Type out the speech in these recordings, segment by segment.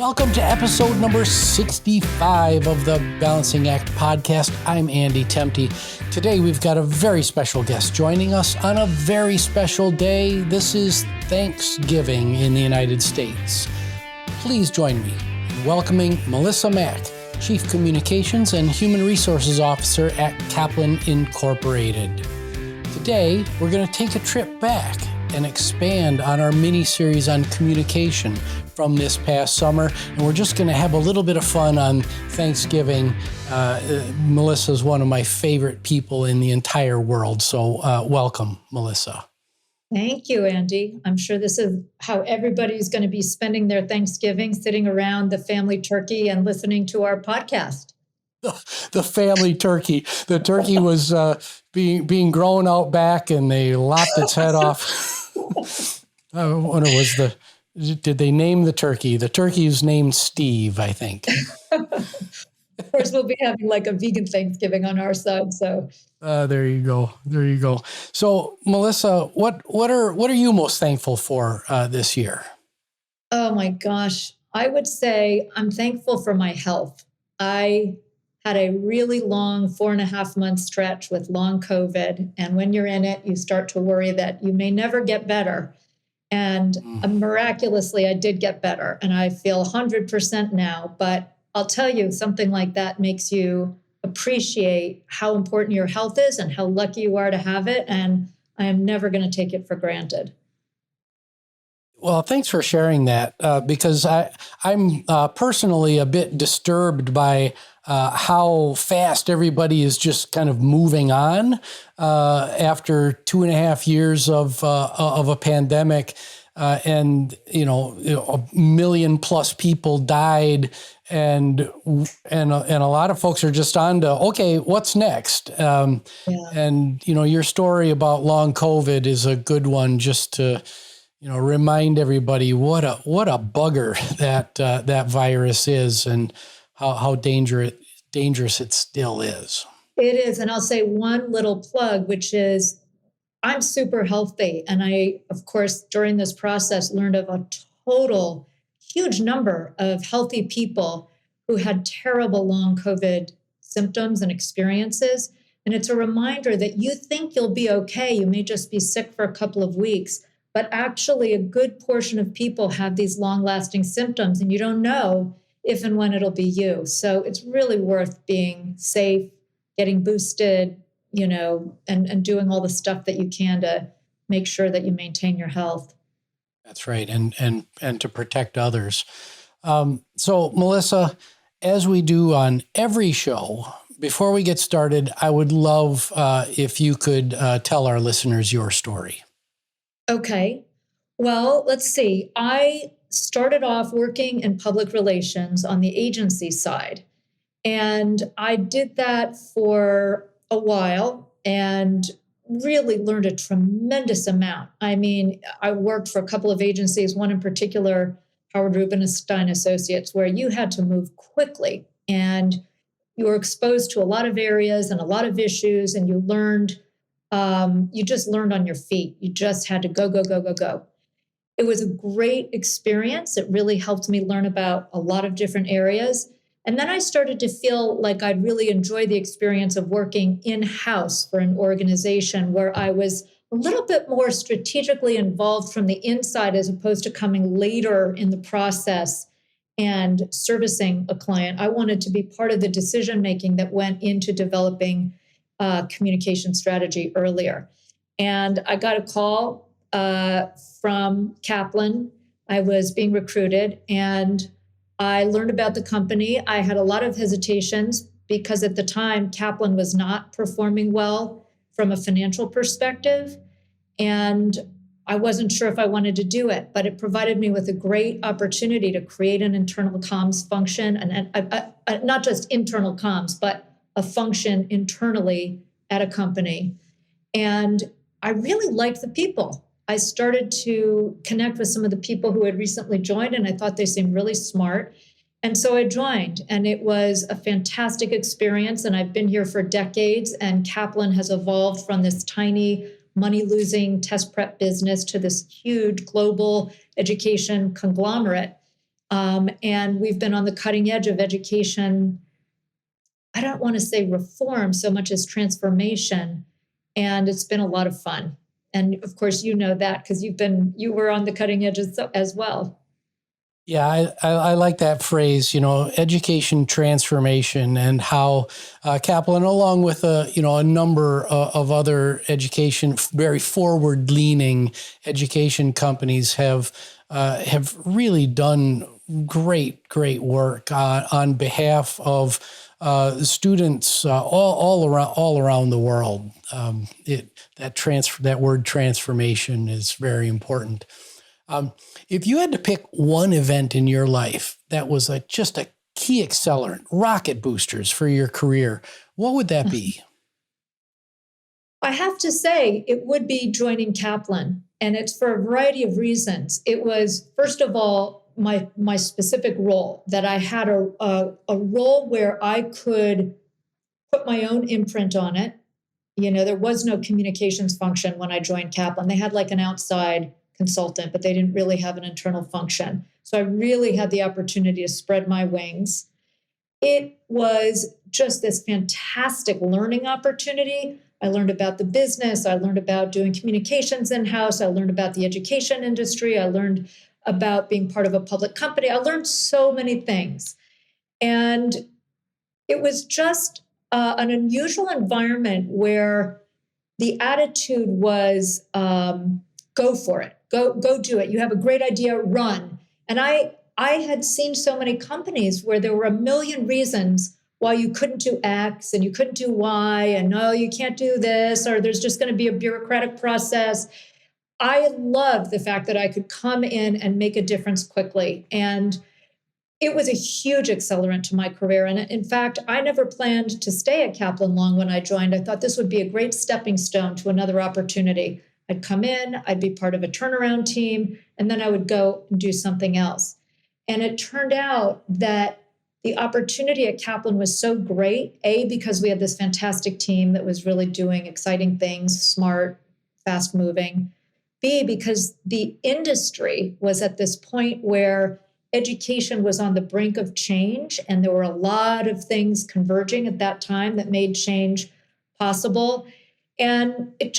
Welcome to episode number 65 of the Balancing Act podcast. I'm Andy Temte. Today we've got a very special guest joining us on a very special day. This is Thanksgiving in the United States. Please join me in welcoming Melissa Mack, Chief Communications and Human Resources Officer at Kaplan Incorporated. Today, we're going to take a trip back and expand on our mini-series on communication from this past summer. And we're just going to have a little bit of fun on Thanksgiving. Melissa's one of my favorite people in the entire world. So welcome, Melissa. Thank you, Andy. I'm sure this is how everybody's going to be spending their Thanksgiving, sitting around the family turkey and listening to our podcast. The family turkey. The turkey was being grown out back, and they lopped its head off. I wonder, did they name the turkey? The turkey is named Steve, I think. Of course, we'll be having like a vegan Thanksgiving on our side. So there you go. There you go. So, Melissa, what are you most thankful for this year? Oh my gosh, I would say I'm thankful for my health. I had a really long 4.5-month stretch with long COVID. And when you're in it, you start to worry that you may never get better. And miraculously, I did get better. And I feel 100% now. But I'll tell you, something like that makes you appreciate how important your health is and how lucky you are to have it. And I am never going to take it for granted. Well, thanks for sharing that, because I'm personally a bit disturbed by how fast everybody is just kind of moving on after 2.5 years of a pandemic, and a million plus people died, and a lot of folks are just on to, okay, what's next? And your story about long COVID is a good one, just to remind everybody what a bugger that virus is, and how dangerous it still is. It is. And I'll say one little plug, which is I'm super healthy. And I, of course, during this process, learned of a total huge number of healthy people who had terrible long COVID symptoms and experiences. And it's a reminder that you think you'll be okay. You may just be sick for a couple of weeks. But actually, a good portion of people have these long-lasting symptoms, and you don't know if and when it'll be you. So it's really worth being safe, getting boosted, and doing all the stuff that you can to make sure that you maintain your health. That's right, and to protect others. So, Melissa, as we do on every show, before we get started, I would love if you could tell our listeners your story. Okay. Well, let's see. I started off working in public relations on the agency side. And I did that for a while and really learned a tremendous amount. I mean, I worked for a couple of agencies, one in particular, Howard Rubinstein Associates, where you had to move quickly and you were exposed to a lot of areas and a lot of issues, and you just learned on your feet. You just had to go, go, go, go, go. It was a great experience. It really helped me learn about a lot of different areas. And then I started to feel like I'd really enjoy the experience of working in-house for an organization where I was a little bit more strategically involved from the inside, as opposed to coming later in the process and servicing a client. I wanted to be part of the decision-making that went into developing communication strategy earlier. And I got a call from Kaplan. I was being recruited, and I learned about the company. I had a lot of hesitations because at the time, Kaplan was not performing well from a financial perspective. And I wasn't sure if I wanted to do it, but it provided me with a great opportunity to create an internal comms function, and not just internal comms, but a function internally at a company. And I really liked the people. I started to connect with some of the people who had recently joined, and I thought they seemed really smart. And so I joined, and it was a fantastic experience. And I've been here for decades, and Kaplan has evolved from this tiny money-losing test prep business to this huge global education conglomerate. And we've been on the cutting edge of education. I don't want to say reform so much as transformation. And it's been a lot of fun. And of course, you know that because you were on the cutting edge as well. Yeah, I like that phrase, education transformation, and how Kaplan, along with a number of other education, very forward-leaning education companies, have really done great work on behalf of students all around the world. That word transformation is very important. If you had to pick one event in your life that was just a key accelerant, rocket boosters for your career, what would that be? I have to say it would be joining Kaplan, and it's for a variety of reasons. It was, first of all, my specific role, that I had a role where I could put my own imprint on it. There was no communications function when I joined Kaplan. They had like an outside consultant, but they didn't really have an internal function. So I really had the opportunity to spread my wings. It was just this fantastic learning opportunity. I learned about the business. I learned about doing communications in-house. I learned about the education industry. I learned about being part of a public company. I learned so many things. And it was just an unusual environment where the attitude was go for it, go do it. You have a great idea, run. And I had seen so many companies where there were a million reasons why you couldn't do X and you couldn't do Y, and no, you can't do this, or there's just going to be a bureaucratic process. I loved the fact that I could come in and make a difference quickly. And it was a huge accelerant to my career. And in fact, I never planned to stay at Kaplan long when I joined. I thought this would be a great stepping stone to another opportunity. I'd come in, I'd be part of a turnaround team, and then I would go and do something else. And it turned out that the opportunity at Kaplan was so great, A, because we had this fantastic team that was really doing exciting things, smart, fast moving. B, because the industry was at this point where education was on the brink of change, and there were a lot of things converging at that time that made change possible. And it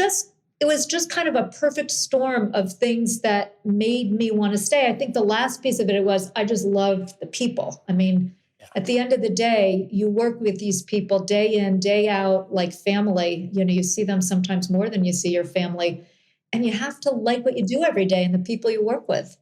was just kind of a perfect storm of things that made me want to stay. I think the last piece of it was I just loved the people. I mean, at the end of the day, you work with these people day in, day out, like family. You see them sometimes more than you see your family. And you have to like what you do every day and the people you work with.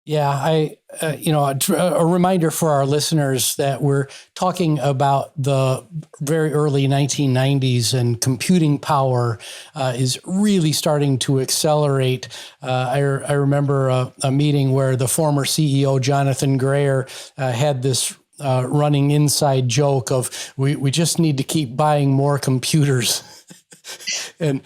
Yeah, a reminder for our listeners that we're talking about the very early 1990s, and computing power is really starting to accelerate. I remember a meeting where the former CEO, Jonathan Grayer, had this running inside joke of, we just need to keep buying more computers. and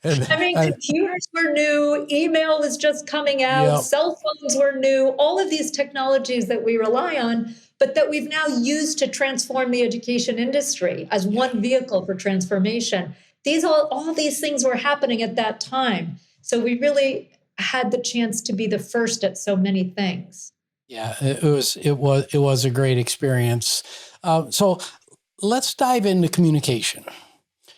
computers were new, email was just coming out, yep. Cell phones were new, all of these technologies that we rely on, but that we've now used to transform the education industry as one vehicle for transformation. All these things were happening at that time. So we really had the chance to be the first at so many things. Yeah, it was a great experience. So let's dive into communication.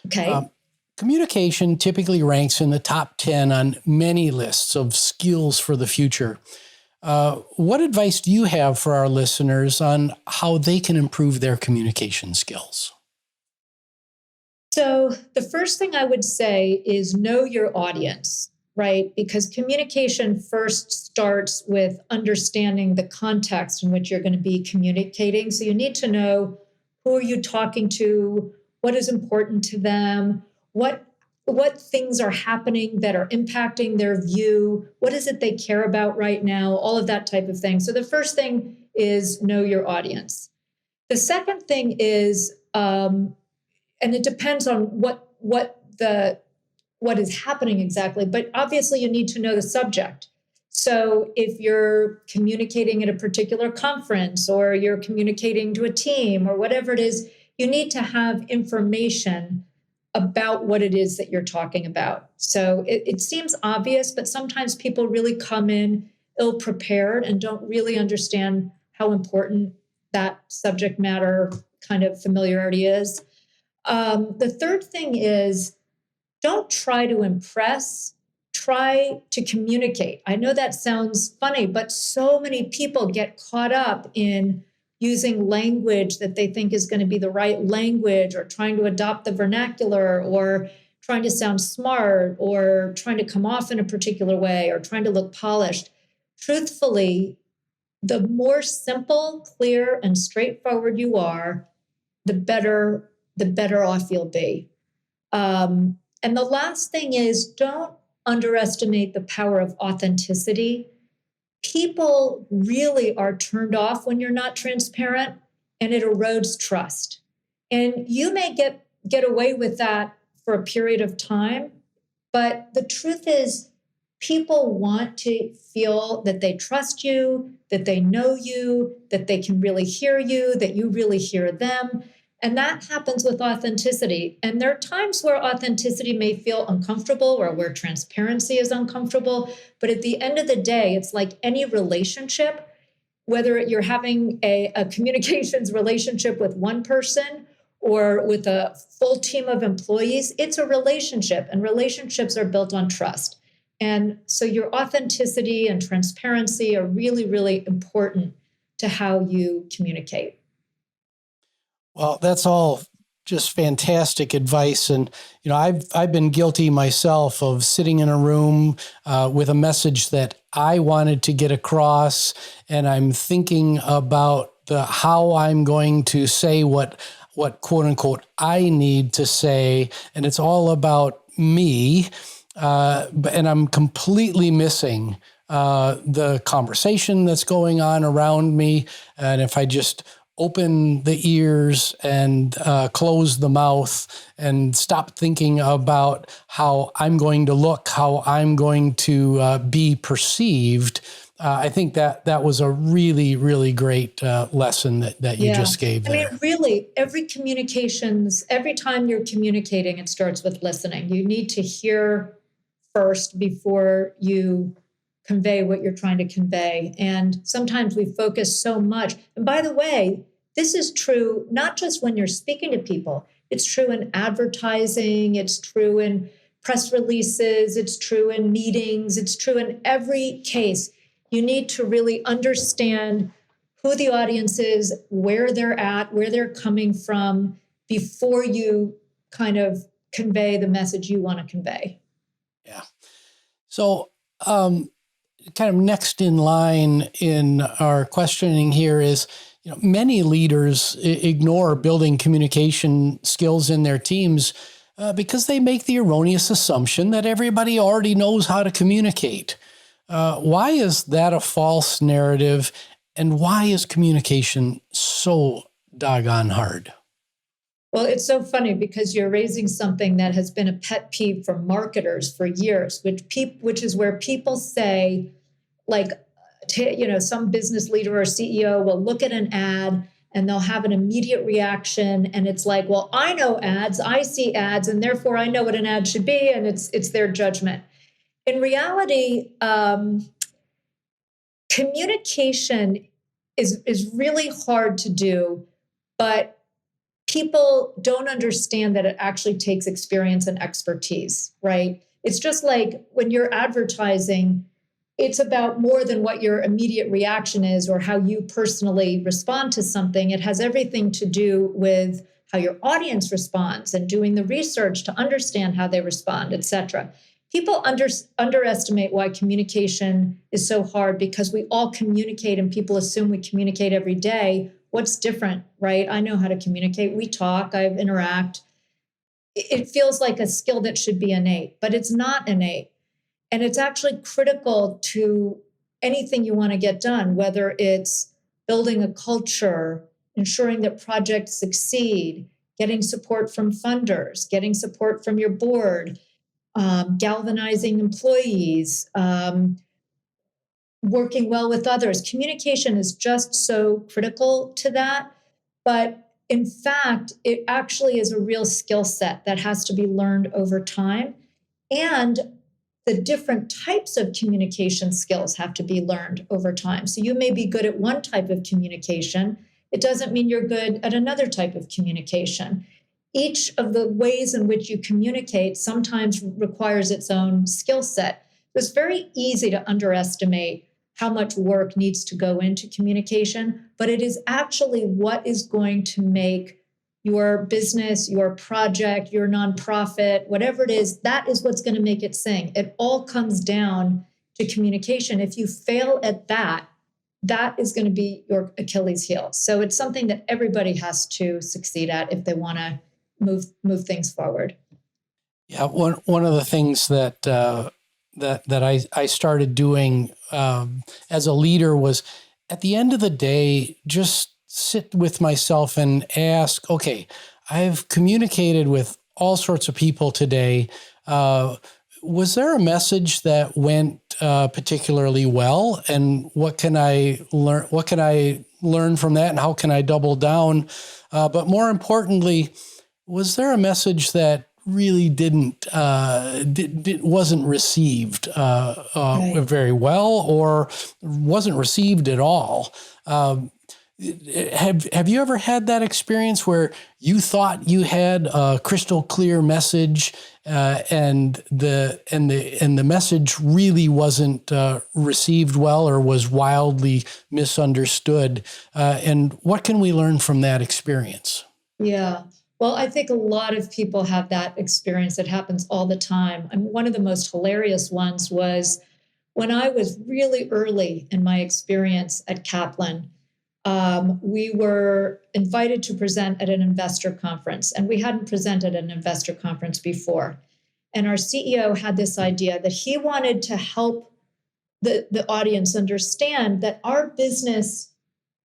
Okay. Communication typically ranks in the top 10 on many lists of skills for the future. What advice do you have for our listeners on how they can improve their communication skills? So the first thing I would say is know your audience, right? Because communication first starts with understanding the context in which you're going to be communicating. So you need to know, who are you talking to? What is important to them? What things are happening that are impacting their view? What is it they care about right now? All of that type of thing. So the first thing is know your audience. The second thing is, and it depends on what is happening exactly, but obviously you need to know the subject. So if you're communicating at a particular conference, or you're communicating to a team, or whatever it is, you need to have information about what it is that you're talking about. So it seems obvious, but sometimes people really come in ill prepared and don't really understand how important that subject matter kind of familiarity is. The third thing is don't try to impress, try to communicate. I know that sounds funny, but so many people get caught up in using language that they think is going to be the right language, or trying to adopt the vernacular, or trying to sound smart, or trying to come off in a particular way, or trying to look polished. Truthfully, the more simple, clear, and straightforward you are, the better off you'll be. And the last thing is, don't underestimate the power of authenticity. People really are turned off when you're not transparent, and it erodes trust. And you may get away with that for a period of time, but the truth is, people want to feel that they trust you, that they know you, that they can really hear you, that you really hear them. And that happens with authenticity. And there are times where authenticity may feel uncomfortable, or where transparency is uncomfortable. But at the end of the day, it's like any relationship, whether you're having a communications relationship with one person or with a full team of employees, it's a relationship, and relationships are built on trust. And so your authenticity and transparency are really, really important to how you communicate. Well, that's all just fantastic advice. And, I've been guilty myself of sitting in a room with a message that I wanted to get across. And I'm thinking about how I'm going to say what quote unquote I need to say. And it's all about me. And I'm completely missing the conversation that's going on around me. And if I just open the ears and close the mouth and stop thinking about how I'm going to look, how I'm going to be perceived, I think that was a really, really great lesson that you just gave there. I mean, really, every time you're communicating, it starts with listening. You need to hear first before you convey what you're trying to convey. And sometimes we focus so much. And by the way, this is true not just when you're speaking to people. It's true in advertising. It's true in press releases. It's true in meetings. It's true in every case. You need to really understand who the audience is, where they're at, where they're coming from, before you kind of convey the message you want to convey. Yeah. So, kind of next in line in our questioning here is, many leaders ignore building communication skills in their teams because they make the erroneous assumption that everybody already knows how to communicate. Why is that a false narrative? And why is communication so doggone hard? Well, it's so funny because you're raising something that has been a pet peeve for marketers for years, which is where people say, like, some business leader or CEO will look at an ad and they'll have an immediate reaction. And it's like, well, I know ads, I see ads, and therefore I know what an ad should be. And it's their judgment. In reality, communication is really hard to do, but people don't understand that it actually takes experience and expertise, right? It's just like when you're advertising, it's about more than what your immediate reaction is or how you personally respond to something. It has everything to do with how your audience responds and doing the research to understand how they respond, et cetera. People underestimate why communication is so hard, because we all communicate and people assume we communicate every day. What's different, right? I know how to communicate. We talk, I interact. It feels like a skill that should be innate, but it's not innate. And it's actually critical to anything you want to get done, whether it's building a culture, ensuring that projects succeed, getting support from funders, getting support from your board, galvanizing employees, working well with others. Communication is just so critical to that. But in fact, it actually is a real skill set that has to be learned over time. And the different types of communication skills have to be learned over time. So you may be good at one type of communication. It doesn't mean you're good at another type of communication. Each of the ways in which you communicate sometimes requires its own skill set. It's very easy to underestimate how much work needs to go into communication, but it is actually what is going to make your business, your project, your nonprofit, whatever it is, that is what's going to make it sing. It all comes down to communication. If you fail at that, that is going to be your Achilles heel. So it's something that everybody has to succeed at if they want to move things forward. Yeah, one of the things that I started doing as a leader was, at the end of the day, just sit with myself and ask, okay, I've communicated with all sorts of people today. Was there a message that went particularly well? And what can I learn? What can I learn from that? And how can I double down? But more importantly, was there a message that really wasn't received Right. very well, or wasn't received at all? Have you ever had that experience where you thought you had a crystal clear message, and the message really wasn't received well, or was wildly misunderstood? And what can we learn from that experience? Yeah. Well, I think a lot of people have that experience. It happens all the time. And one of the most hilarious ones was when I was really early in my experience at Kaplan. We were invited to present at an investor conference, and we hadn't presented at an investor conference before. And our CEO had this idea that he wanted to help the audience understand that our business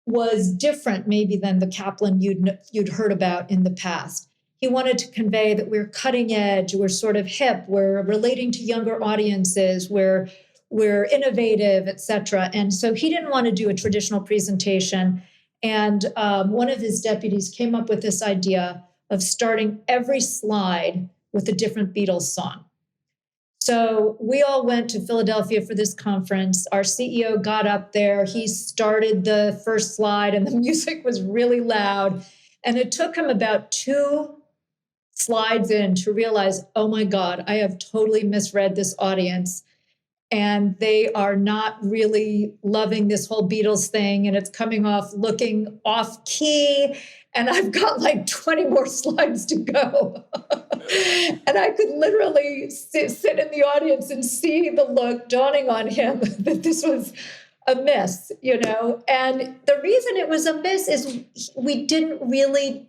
was different maybe than the Kaplan you'd heard about in the past. He wanted to convey that we're cutting edge, we're sort of hip, we're relating to younger audiences, we're innovative, et cetera. And so he didn't want to do a traditional presentation. And one of his deputies came up with this idea of starting every slide with a different Beatles song. So we all went to Philadelphia for this conference. Our CEO got up there. He started the first slide, and the music was really loud. And it took him about 2 slides in to realize, oh my God, I have totally misread this audience. And they are not really loving this whole Beatles thing. And it's coming off looking off key. And I've got like 20 more slides to go. And I could literally sit in the audience and see the look dawning on him that this was a miss, you know? And the reason it was a miss is we didn't really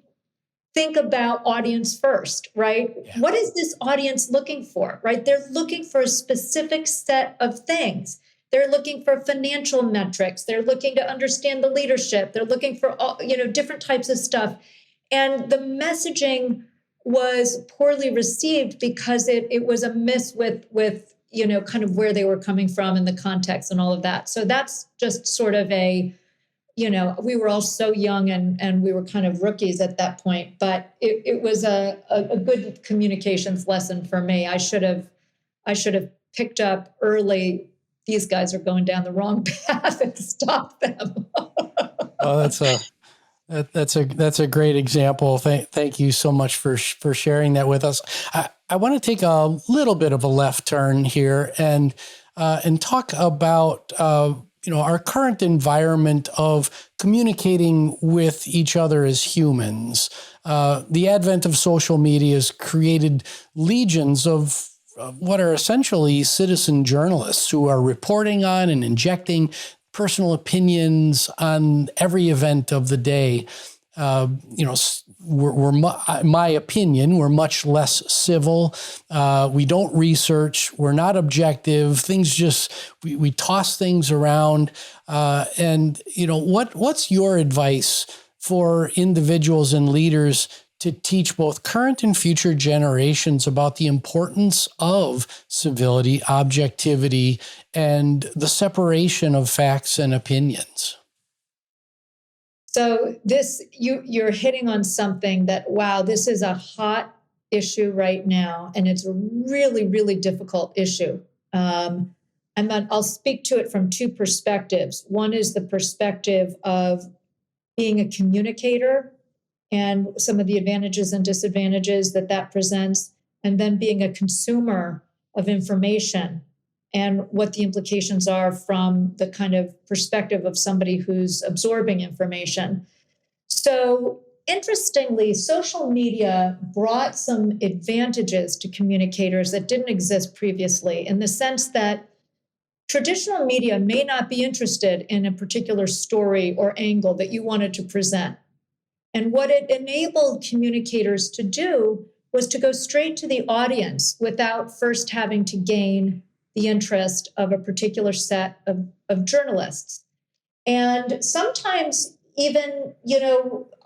think about audience first, right? Yeah. What is this audience looking for, right? They're looking for a specific set of things. They're looking for financial metrics. They're looking to understand the leadership. They're looking for all, different types of stuff. And the messaging was poorly received because it was a miss with kind of where they were coming from and the context and all of that. So that's just sort of we were all so young and we were kind of rookies at that point, but it was a good communications lesson for me. I should have picked up early. These guys are going down the wrong path and stopped them. Well, that's a great example. Thank you so much for sharing that with us. I want to take a little bit of a left turn here and talk about our current environment of communicating with each other as humans. The advent of social media has created legions of what are essentially citizen journalists who are reporting on and injecting personal opinions on every event of the day. My opinion, we're much less civil. We don't research. We're not objective. Things we toss things around. What's your advice for individuals and leaders to teach both current and future generations about the importance of civility, objectivity, and the separation of facts and opinions? So you're hitting on something that, wow, this is a hot issue right now, and it's a really, really difficult issue. I'll speak to it from two perspectives. One is the perspective of being a communicator and some of the advantages and disadvantages that presents, and then being a consumer of information and what the implications are from the kind of perspective of somebody who's absorbing information. So, interestingly, social media brought some advantages to communicators that didn't exist previously, in the sense that traditional media may not be interested in a particular story or angle that you wanted to present. And what it enabled communicators to do was to go straight to the audience without first having to gain the interest of a particular set of journalists. And sometimes even,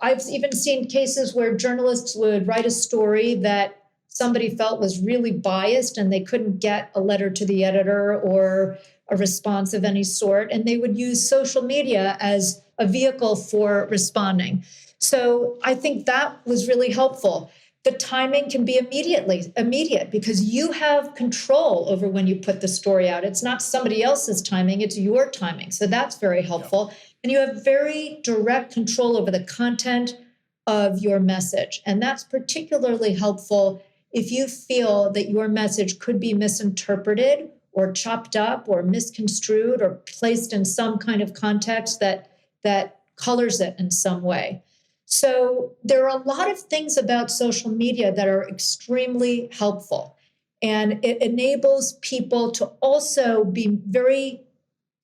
I've even seen cases where journalists would write a story that somebody felt was really biased and they couldn't get a letter to the editor or a response of any sort. And they would use social media as a vehicle for responding. So I think that was really helpful. The timing can be immediate because you have control over when you put the story out. It's not somebody else's timing, it's your timing. So that's very helpful. Yeah. And you have very direct control over the content of your message. And that's particularly helpful if you feel that your message could be misinterpreted or chopped up or misconstrued or placed in some kind of context that colors it in some way. So there are a lot of things about social media that are extremely helpful, and it enables people to also be very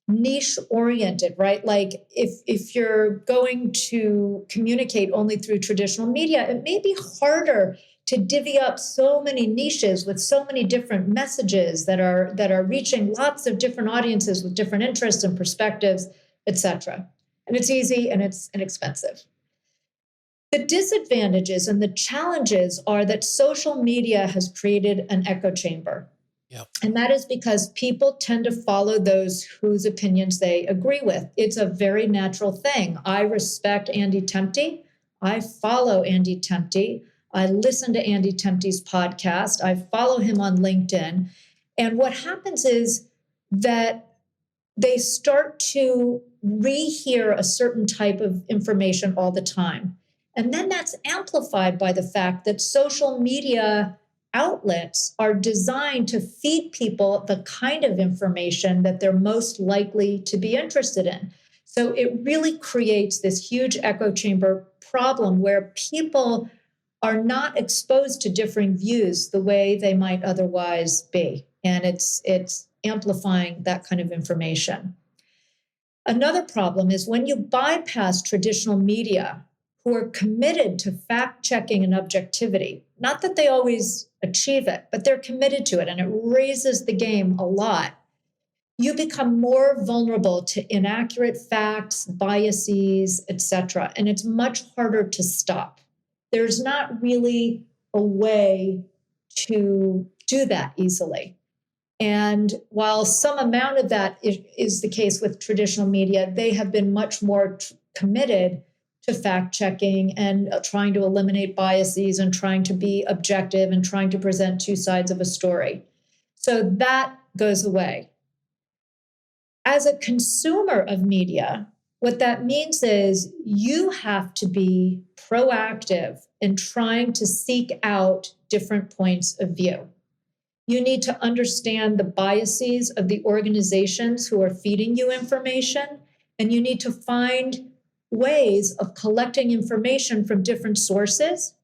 niche oriented, right? Like if you're going to communicate only through traditional media, it may be harder to divvy up so many niches with so many different messages that are reaching lots of different audiences with different interests and perspectives, etc. And it's easy and it's inexpensive. The disadvantages and the challenges are that social media has created an echo chamber. Yep. And that is because people tend to follow those whose opinions they agree with. It's a very natural thing. I respect Andy Temte. I follow Andy Temte. I listen to Andy Temte's podcast. I follow him on LinkedIn. And what happens is that they start to rehear a certain type of information all the time. And then that's amplified by the fact that social media outlets are designed to feed people the kind of information that they're most likely to be interested in. So it really creates this huge echo chamber problem where people are not exposed to differing views the way they might otherwise be. And it's amplifying that kind of information. Another problem is when you bypass traditional media who are committed to fact-checking and objectivity. Not that they always achieve it, but they're committed to it, and it raises the game a lot. You become more vulnerable to inaccurate facts, biases, etc., and it's much harder to stop. There's not really a way to do that easily. And while some amount of that is the case with traditional media, they have been much more committed to fact-checking and trying to eliminate biases and trying to be objective and trying to present two sides of a story. So that goes away. As a consumer of media, what that means is you have to be proactive in trying to seek out different points of view. You need to understand the biases of the organizations who are feeding you information, and you need to find ways of collecting information from different sources.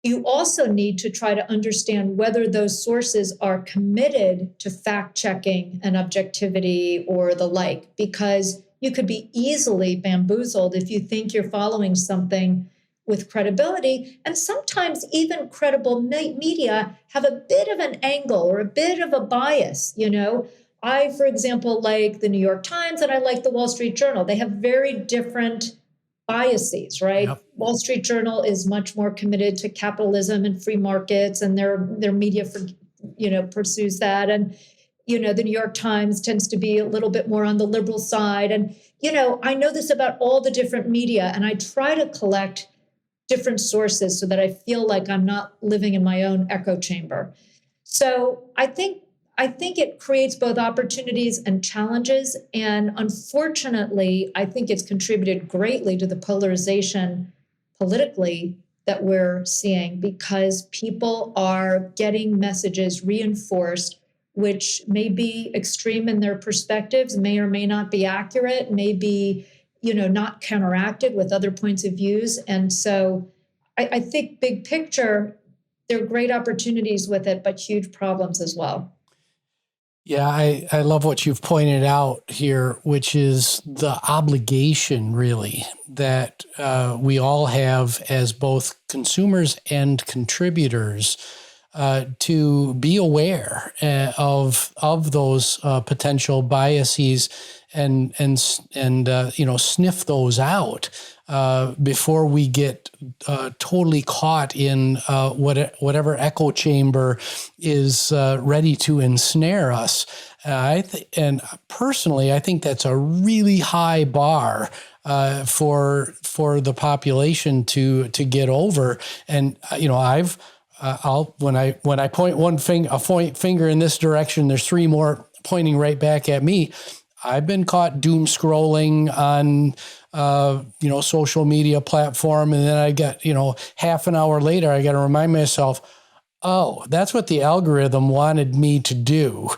You also need to try to understand whether those sources are committed to fact-checking and objectivity or the like, because you could be easily bamboozled if you think you're following something with credibility. And sometimes even credible media have a bit of an angle or a bit of a bias, I, for example, like the New York Times and I like the Wall Street Journal. They have very different biases, right? Yep. Wall Street Journal is much more committed to capitalism and free markets, and their media, pursues that. And, the New York Times tends to be a little bit more on the liberal side. And I know this about all the different media, and I try to collect different sources so that I feel like I'm not living in my own echo chamber. So I think it creates both opportunities and challenges. And unfortunately, I think it's contributed greatly to the polarization politically that we're seeing, because people are getting messages reinforced, which may be extreme in their perspectives, may or may not be accurate, may be, not counteracted with other points of views. And so I think big picture, there are great opportunities with it, but huge problems as well. Yeah, I love what you've pointed out here, which is the obligation, really, that we all have as both consumers and contributors to be aware of those potential biases and sniff those out before we get totally caught in whatever echo chamber is ready to ensnare us. And personally, I think that's a really high bar for the population to get over. And when I point a finger in this direction, there's three more pointing right back at me. I've been caught doom scrolling on, social media platform. And then I got, half an hour later, I got to remind myself, oh, that's what the algorithm wanted me to do.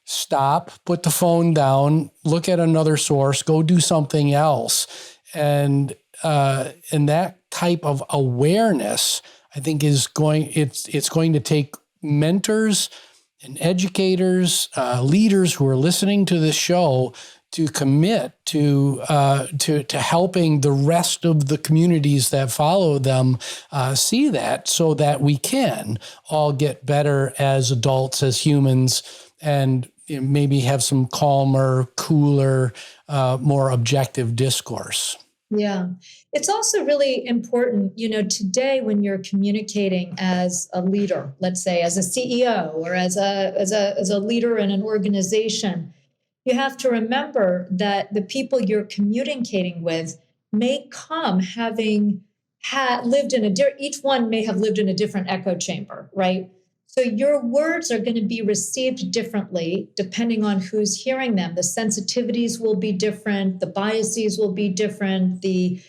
Stop, put the phone down, look at another source, go do something else. And that type of awareness, I think, it's going to take mentors and educators, leaders who are listening to this show to commit to helping the rest of the communities that follow them see that, so that we can all get better as adults, as humans, and maybe have some calmer, cooler, more objective discourse. Yeah. It's also really important, today when you're communicating as a leader, let's say as a CEO or as a leader in an organization, you have to remember that the people you're communicating with may come having lived in each one may have lived in a different echo chamber, right? So your words are going to be received differently depending on who's hearing them. The sensitivities will be different, the biases will be different, the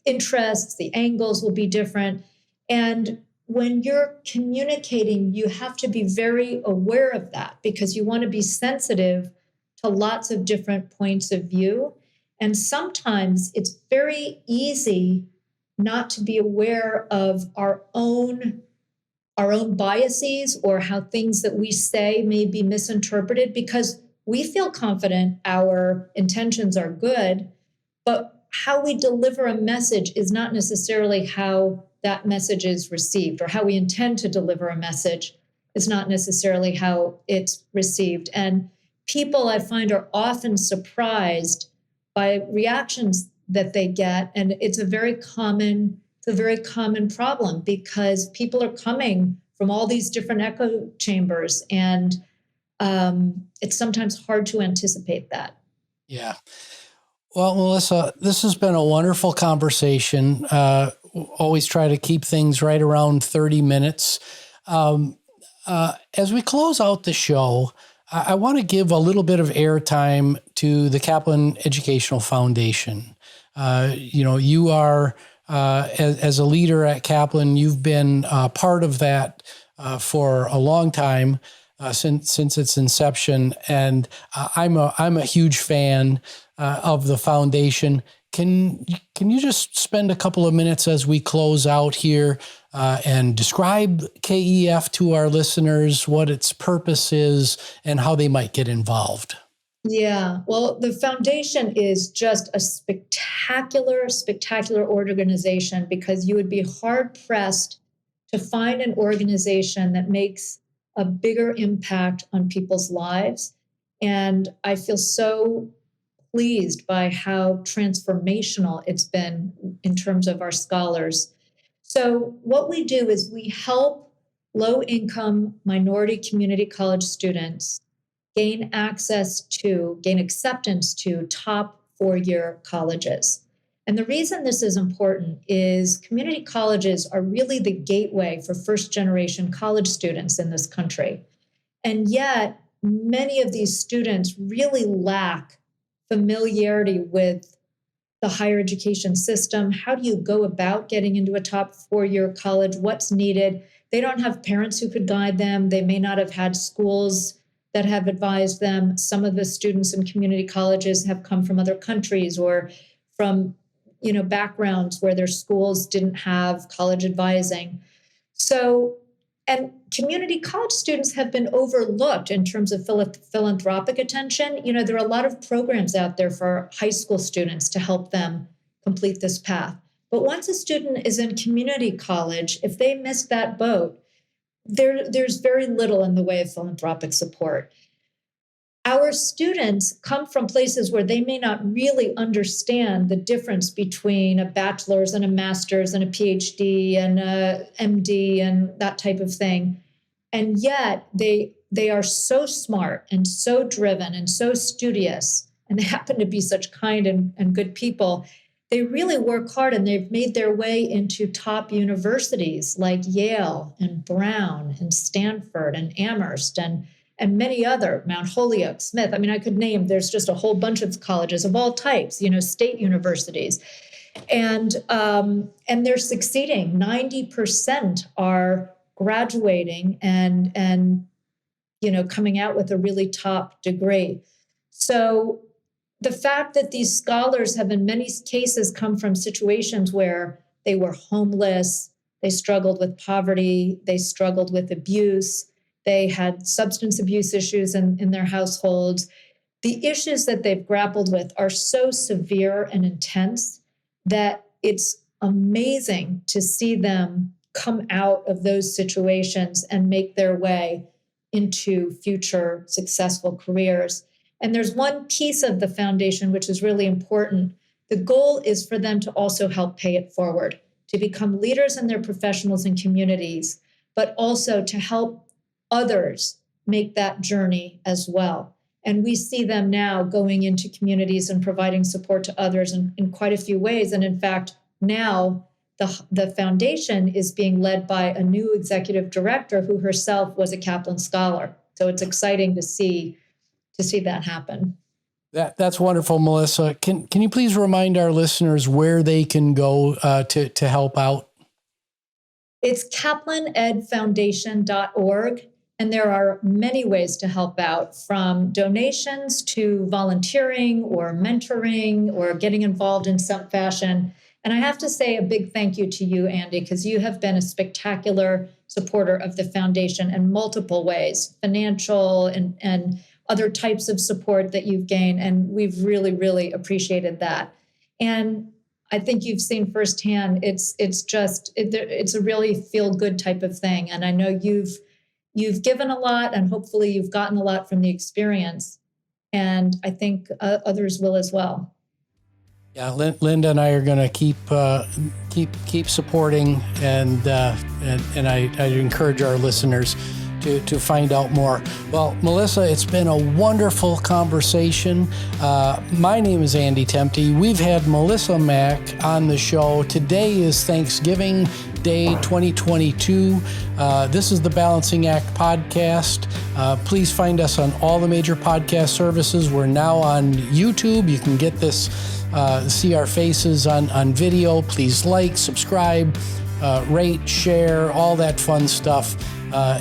interests, the angles will be different. And when you're communicating, you have to be very aware of that, because you want to be sensitive to lots of different points of view. And sometimes it's very easy not to be aware of our own biases, or how things that we say may be misinterpreted, because we feel confident our intentions are good, but how we deliver a message is not necessarily how that message is received, or how we intend to deliver a message is not necessarily how it's received. And people, I find, are often surprised by reactions that they get. And it's a very common problem, because people are coming from all these different echo chambers, and it's sometimes hard to anticipate that. Yeah. Well, Melissa, this has been a wonderful conversation. Always try to keep things right around 30 minutes. As we close out the show, I want to give a little bit of airtime to the Kaplan Educational Foundation. You are, as a leader at Kaplan, you've been part of that for a long time, since its inception, and I'm a huge fan of the foundation. Can you just spend a couple of minutes as we close out here and describe KEF to our listeners, what its purpose is, and how they might get involved? Yeah, well, the foundation is just a spectacular organization, because you would be hard pressed to find an organization that makes a bigger impact on people's lives. And I feel so pleased by how transformational it's been in terms of our scholars. So what we do is we help low-income minority community college students gain acceptance to top four-year colleges. And the reason this is important is community colleges are really the gateway for first-generation college students in this country. And yet, many of these students really lack familiarity with the higher education system. How do you go about getting into a top four-year college? What's needed? They don't have parents who could guide them. They may not have had schools that have advised them. Some of the students in community colleges have come from other countries or from backgrounds where their schools didn't have college advising. So, and community college students have been overlooked in terms of philanthropic attention. There are a lot of programs out there for high school students to help them complete this path. But once a student is in community college, if they miss that boat, there's very little in the way of philanthropic support. Our students come from places where they may not really understand the difference between a bachelor's and a master's and a PhD and a MD and that type of thing. And yet they are so smart and so driven and so studious, and they happen to be such kind and good people. They really work hard, and they've made their way into top universities like Yale and Brown and Stanford and Amherst and many other, Mount Holyoke, Smith. I mean, I could name, there's just a whole bunch of colleges of all types, state universities. And they're succeeding. 90% are graduating and coming out with a really top degree. So the fact that these scholars have in many cases come from situations where they were homeless, they struggled with poverty, they struggled with abuse, they had substance abuse issues in their households. The issues that they've grappled with are so severe and intense that it's amazing to see them come out of those situations and make their way into future successful careers. And there's one piece of the foundation which is really important. The goal is for them to also help pay it forward, to become leaders in their professionals and communities, but also to help others make that journey as well. And we see them now going into communities and providing support to others in quite a few ways. And in fact, now the foundation is being led by a new executive director who herself was a Kaplan scholar. So it's exciting to see that happen. That's wonderful, Melissa. Can you please remind our listeners where they can go to help out? It's kaplanedfoundation.org. And there are many ways to help out, from donations to volunteering or mentoring or getting involved in some fashion. And I have to say a big thank you to you, Andy, because you have been a spectacular supporter of the foundation in multiple ways, financial and other types of support that you've gained. And we've really, really appreciated that. And I think you've seen firsthand, it's a really feel-good type of thing. And I know you've given a lot, and hopefully you've gotten a lot from the experience. And I think others will as well. Yeah, Linda and I are going to keep supporting, and I encourage our listeners to find out more. Well, Melissa, it's been a wonderful conversation. My name is Andy Temte. We've had Melissa Mack on the show. Today is Thanksgiving Day 2022. This is the Balancing Act podcast. Please find us on all the major podcast services. We're now on YouTube. You can get this, see our faces on video. Please like, subscribe, rate, share, all that fun stuff.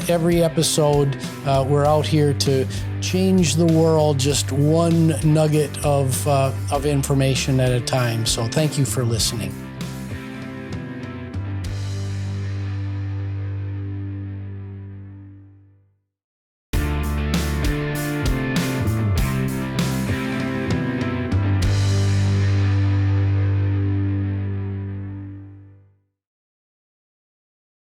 Every episode, we're out here to change the world just one nugget of information at a time. So thank you for listening.